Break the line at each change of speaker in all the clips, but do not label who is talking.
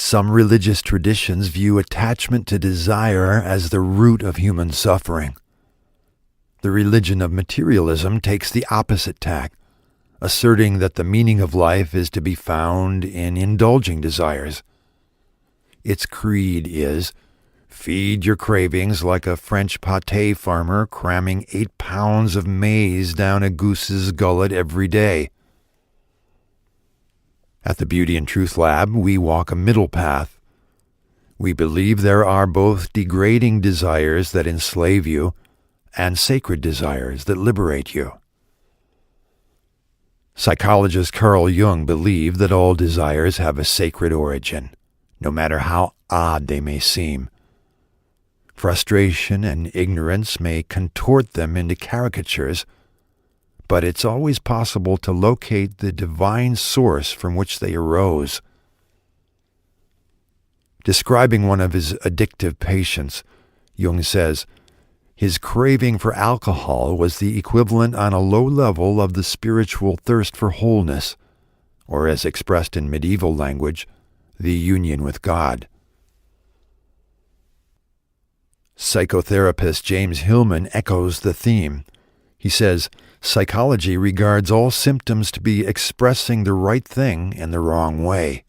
Some religious traditions view attachment to desire as the root of human suffering. The religion of materialism takes the opposite tack, asserting that the meaning of life is to be found in indulging desires. Its creed is, feed your cravings like a French pâté farmer cramming 8 pounds of maize down a goose's gullet every day. At the Beauty and Truth Lab, we walk a middle path. We believe there are both degrading desires that enslave you and sacred desires that liberate you. Psychologist Carl Jung believed that all desires have a sacred origin, no matter how odd they may seem. Frustration and ignorance may contort them into caricatures, but it's always possible to locate the divine source from which they arose. Describing one of his addictive patients, Jung says, his craving for alcohol was the equivalent on a low level of the spiritual thirst for wholeness, or as expressed in medieval language, the union with God. Psychotherapist James Hillman echoes the theme. He says, psychology regards all symptoms to be expressing the right thing in the wrong way.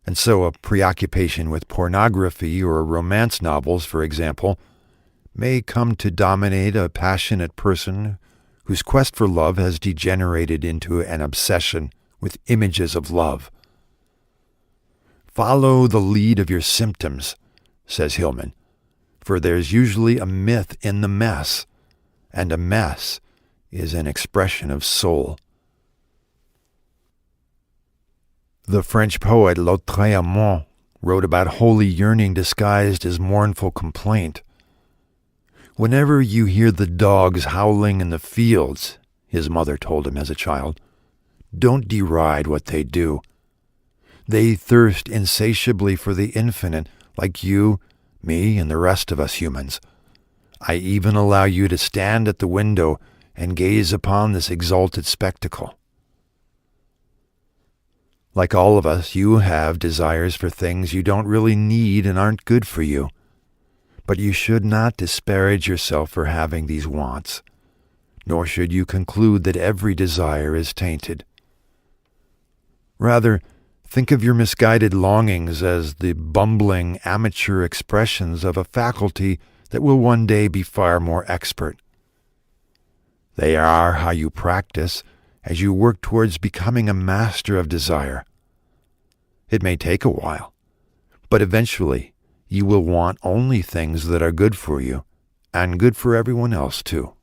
And so a preoccupation with pornography or romance novels, for example, may come to dominate a passionate person whose quest for love has degenerated into an obsession with images of love. Follow the lead of your symptoms, says Hillman, for there's usually a myth in the mess, and a mess is an expression of soul. The French poet L'Autre Amant wrote about holy yearning disguised as mournful complaint. Whenever you hear the dogs howling in the fields, his mother told him as a child, don't deride what they do. They thirst insatiably for the infinite, like you, me, and the rest of us humans. I even allow you to stand at the window and gaze upon this exalted spectacle. Like all of us, you have desires for things you don't really need and aren't good for you. But you should not disparage yourself for having these wants, nor should you conclude that every desire is tainted. Rather, think of your misguided longings as the bumbling, amateur expressions of a faculty that will one day be far more expert. They are how you practice as you work towards becoming a master of desire. It may take a while, but eventually you will want only things that are good for you and good for everyone else too.